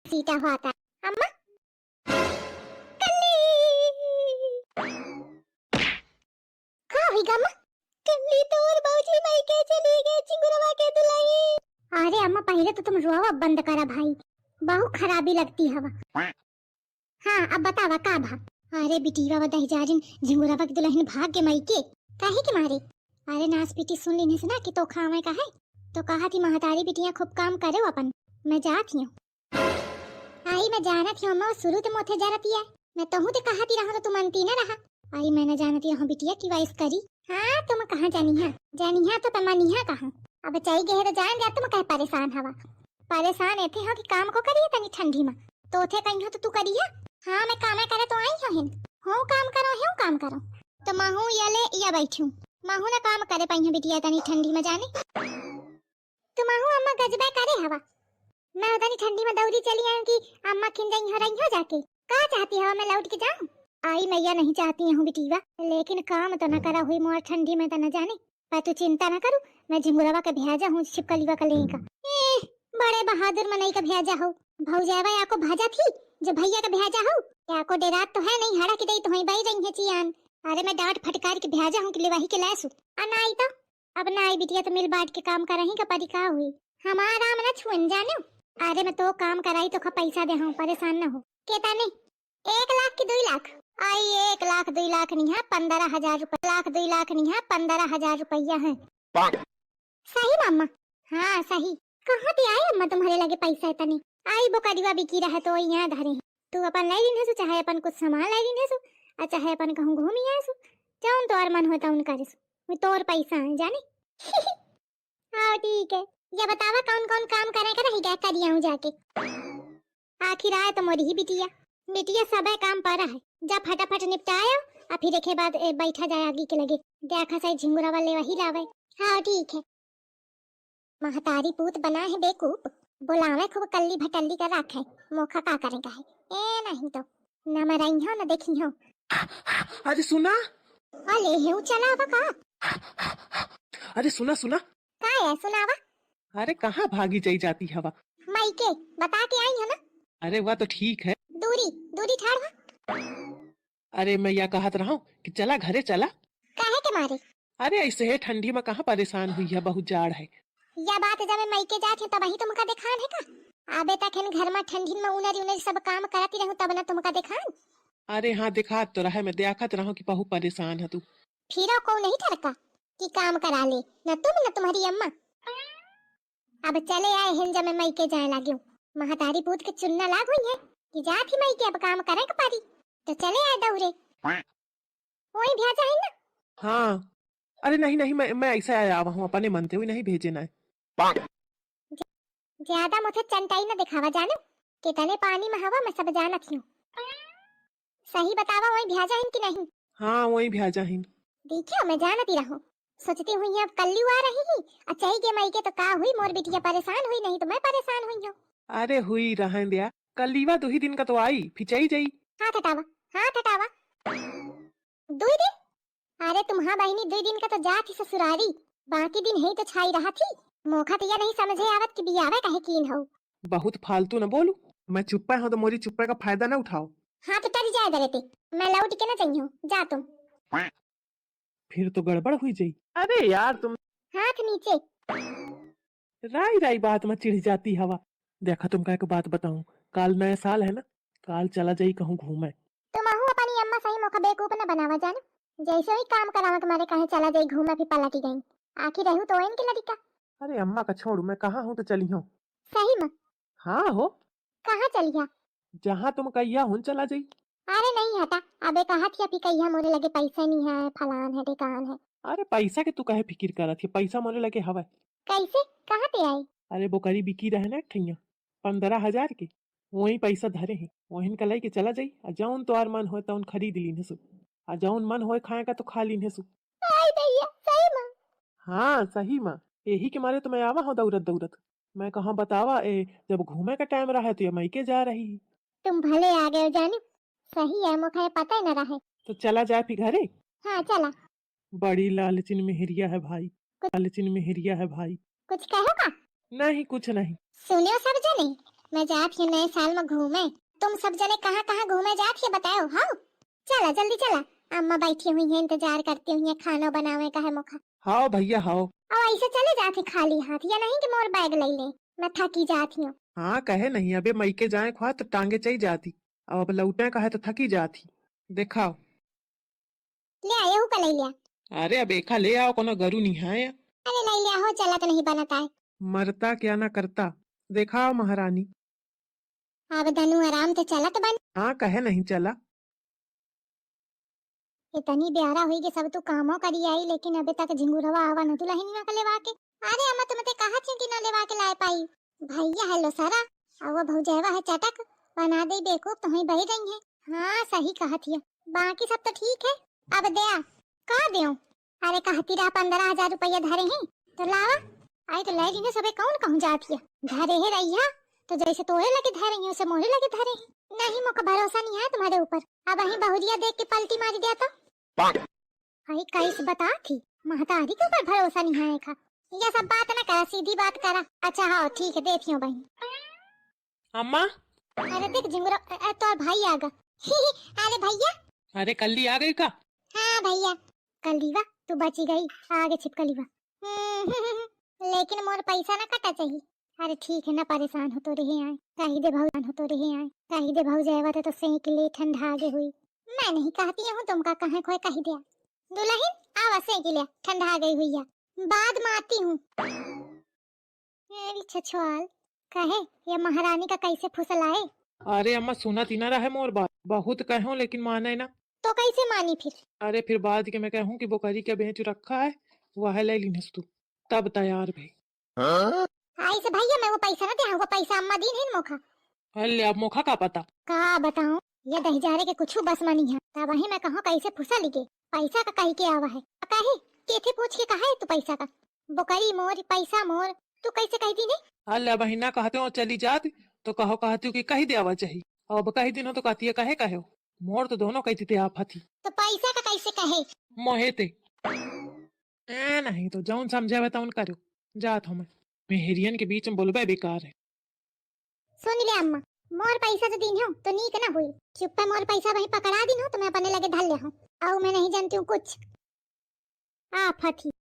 सीता हुआ था अम्मा कल्ली का हुई गम्मा कल्ली तो और बाबूजी माई के चली गई चिंगुरवा के दुलाई। अरे अम्मा पहले तो तुम रोवा बंद करा भाई, बहुत खराबी लगती हवा। हाँ अब बतावा का भा। अरे बिटीवा बदाई जा रही झिंगुरवा की दुल्हन भाग के माई के काहे के मारे। अरे नास पीटी सुन लेने से ना कि तो खावे का है तो कहा थी महतारी बिटिया खूब काम करे अपन। मैं जाती हूँ आई मैं जाना थी अम्मा शुरू तो मोथे जा रही है। मैं तहु ते कहा थी रहा तो तू मनती ना रहा। आई मैंने जाना थी रहा बिटिया की वाइस करी। हाँ तुम कहाँ जानी है तो तमनी है कहाँ। अब चाहिए गए तो जान जा तुम कह परेशान हवा। परेशान ऐथे हो कि काम को करिए तनी ठंडी में तो थे कहीं हो तो तू करिए। हाँ मैं काम करे तो आई हो हिन हो काम करो तो महू यले या बैठूं महू ना काम करे पाई बिटिया तनी ठंडी में जाने तो महू अम्मा गजबे करे हवा। मैं उतनी ठंडी में दौड़ी चली आई कि अम्मा खिंदई हो रही हो जाके का चाहती हो मैं लौट के जाऊं। आई मैया नहीं चाहती हूँ बिटीवा लेकिन काम तो न करा हुई मोर ठंडी में तो न जाने पर तू चिंता न करू मैं झिंगुरवा का भेजा हूँ छिपकलीवा का लेगा। बड़े बहादुर मनई का भेजा हो भौजावा या को भाजा थी जो भैया का भेजा हो या को डेरात तो है नहीं हड़ा की दई तो वहीं बाई रही है चियान। अरे मैं डांट फटकार के भेजा हूँ कि ले वही के लासू अनाई तो अब ना आई बिटिया तो मिल बांट के काम कर रही का परी का हुई हमारा मन छुन जाने। अरे मैं तो काम कराई तो पैसा दे हूँ परेशान न हो केता नहीं 1 लाख की 2 लाख आई 1 लाख 2 लाख नहीं है 15,000 रुपया 1 लाख 2 लाख नहीं है 15,000 रुपया है। सही मामा हाँ सही कहाँ पे आई अम्मा तुम्हारे लगे पैसा इतने आई बोकरीवा बिकी रहा तो यहाँ धरे हैं तू अपन लाई दिन है चाहे अपन कुछ सामान लाई दिन है चाहे अपन कहूँ घूमी आए जाऊन तो और मन होता उनका तोर पैसा है जाने। हाँ ठीक है ये बतावा कौन कौन काम करे कर रही करिया हूँ जाके आखिर आए तो मोरी ही बिटिया सब काम पर है जा फटाफट निपटाया और फिर एक बाद बैठा जाए आगे के लगे देखा सही झिंगुरा वाले वही लावे। हाँ ठीक है महतारी पूत बना है बेकूफ बुलावे खूब कल्ली भटल्ली कर रखा है मोखा का करेगा है ए नहीं तो न मराई हो न देखी हो। अरे सुना अले है चला का अरे सुना का है सुनावा। अरे कहाँ भागी जाती हवा माई के बता के आई है ना। अरे वह तो ठीक है दूरी ठाड़। अरे मैं यह कहत रहा हूँ कि चला घरे चला काहे के मारे। अरे ऐसे है ठंडी में कहाँ परेशान हुई है बहुत जाड़ है। या बात जब मैं मायके जात तब ही तुमका दिखान है का आबे तक इन घर में ठंडी में उनरी सब काम करती रहूं तब ना तुमका दिखान। अरे हाँ दिखात तो रहा मैं देखत रहा कि बहुत परेशान है तू फिर को नहीं ठरका कि काम करा ले न तुम न तुम्हारी अम्मा। अब चले आए हैं जब मैं मायके जाए लगी महतारी पूत के चुनना लाग हुई है कि जात ही मायके अब काम करे के पारी तो चले आए दौरे वही भेजा है ना। हाँ अरे नहीं मैं ऐसे आया हूँ अपने मनते हुए नहीं भेजे ना ज्यादा मुझे चंटाई न दिखावा जानो कितने पानी में हवा मैं सब जानत हूँ। सही बतावा वही भेजा है कि नहीं। हाँ वही भेजा है देखियो मैं जानती रहूं सोचती हुई अब कल्ली आ रही ही अच्छा ही के मायके तो का हुई मोर बिटिया परेशान हुई नहीं तो मैं परेशान हुई हूँ। अरे हुई रहन दिया कलीवा 2 ही दिन का तो आई फिचाई जाई। हाँ हटावा 2 दिन। अरे तुम्हारा बहनी 2 दिन का तो जाती ससुरारी बाकी दिन है तो छाई रहा थी मोखा तो यह नहीं समझे आवत कि बियावे कहे कीन हो। बहुत फालतू न बोलू मैं चुप्पा हूँ तो मोरी चुप्पे का फायदा न उठाओ। हाँ तो टर जाए दरेते मैं लौट के न चाहिए जा तुम फिर तो गड़बड़ हुई जाई। अरे यार तुम हाथ नीचे राई बात में चिढ़ जाती हवा। देखा तुम का एक बात बताऊं काल नया साल है ना काल चला जाई कहूँ घूमे। तुम आहू अपनी अम्मा सही मोखा बेकूफ न बनावा जानो जैसे ही काम करावा तुम्हारे कहे चला जाई घूमे फिर पलटी गई आखिर रहू तो इनके लड़का। अरे अम्मा का छोड़ू मैं कहाँ हूँ तो चली हूँ। सही में हाँ हो कहाँ चलिया जहाँ तुम कहिया हूँ चला जाई। अरे नहीं हटा अबे कहा थी अभी कहिया मोरे लगे पैसे नहीं है फलान है ढेकान है। अरे पैसा के तू कहे फिक्र करत है पैसा मोरे लगे हवा। कैसे कहाँ पे आई। अरे बोकरी बिकी रहे ना ठैया 15,000 के वही पैसा धरे है वही का लाई के चला जाई जौन तो आर मन हो तो खरीद लीन सु जौन मन हो खाए का तो खा लीन सु। आई भैया सही में। हाँ सही माँ यही के मारे तो मैं आवा हूँ दौड़त मैं कहाँ बतावा जब घूमे का टाइम रहा तो ये मैके जा रही। तुम भले आ गए जाने सही है मुझे पता ही न रहे तो चला जाए फिर घरे। हाँ चला। बड़ी लालचिन मेहरिया है भाई लालचिन मेहरिया है भाई। कुछ कहोगा। नहीं कुछ नहीं सुनियो सब जने मैं जाती हूँ नए साल में घूमे। तुम सब जने कहाँ कहाँ घूमे जाती है बताओ। हाँ चला जल्दी चला, अम्मा बैठी हुई है इंतजार करती हुई है खाना बनावे का है मुखा। हाओ भैया हाओ। और ऐसे चले जाते खाली हाथ या नहीं कि मोर बैग ले ले, मैं थकी जाती हूँ। हाँ कहे नहीं, अबे मई के जाए खुआ तो टांगे चई जाती, अब लौटे कहे तो थकी जाती। देखाओ। ले आए हूँ का ले लिया। अरे अब एखा ले आओ, कोनो गरु नहीं है। अरे ले लिया हो, चला तो नहीं बनता है। मरता क्या ना करता, देखाओ महारानी। अब धनु आराम से चला तो बन। हाँ कहे नहीं चला। इतनी ब्यारा हुई कि सब तू कामों करी आई, लेकिन अबे तक झिंगुरवा आवा न तुला ही ना लेवा के। अरे अम्मा तुमते कहा थी कि ना लेवा के लाए पाई। भैया हेलो सारा अब भौजेवा है चटक बना दे बेवकूफ, तो ही बही रही है। हाँ सही कहा थी, बाकी सब तो ठीक है। अब दे कहा देऊं? अरे कहती रहा 15,000 रुपया धरे हैं तो लावा। आई तो ले रही सबे कौन कहूं जाती है, धरे है रही तो जैसे तोड़े लगे धरे हैं उसे मोरे लगे धरे हैं। नहीं मोका भरोसा नहीं है तुम्हारे ऊपर। अब अही बहुरिया देख के पलटी मारी दिया तो भाई कैस बता थी महतारी के ऊपर भरोसा नहीं है का। ये सब बात ना करा, सीधी बात करा। अच्छा हाँ ठीक है देती हूँ बहन। अम्मा। अरे देख झिंगुरा तो भाई आ गया। अरे भैया। अरे कल्ली आ गई का? हाँ भैया कलीवा तू बची गई, आगे छिपकलीवा। लेकिन मोर पैसा ना कटा चाहिए। अरे ठीक है ना, परेशान हो तो रहे आए कहीं दे भाव हो तो रहे आए कहीं दे भाव जाएगा तो सेक ले ठंडा आगे हुई। मैं नहीं कहती हूँ तुमका कहाँ खोए कही दिया। दुल्हन आवा सेक ले ठंडा आ गई हुई बाद में आती हूँ। मेरी छछवाल कहे ये महारानी का कैसे फुसल आए। अरे अम्मा सुना तीना रहा है मोर बात, बहुत कहूँ लेकिन माने ना। तो कैसे मानी फिर? अरे फिर बाद के मैं कहूँ कि बोकरी के बेच रखा है वह ले लीनस तू, तब तैयार भाई। आई से भैया मैं वो पैसा ना दे, वो पैसा अम्मा दी नहीं मोखा। अरे अब मोखा का पता का बताऊं, ये दही जा रहे के कुछ बस मनी है तब वही मैं कहूँ कैसे फुसा लिगे। पैसा का कही के आवा है कहे केथे पूछ के कहा है तू पैसा का। बोकरी मोर पैसा मोर तू कैसे कही दी ने। अल्लाह बहिना कहते हो चली जाती तो कहो कहती हूँ कि कही देवा चाहिए, अब कही दिन हो तो कहती है कहे कहे मोर तो दोनों कहती थे आप हथी। तो पैसा का कैसे कहे मोहेते ए नहीं तो जौन समझावे तौन करो, जात हूँ मैं मेहरियन के बीच में बोलबे बेकार है। सुन ले अम्मा, मोर पैसा तो दिन हो तो नीक ना हुई। चुप मोर पैसा वही पकड़ा दिन हो तो मैं अपने लगे धल ले हूँ। आओ मैं नहीं जानती हूँ कुछ। आप हथी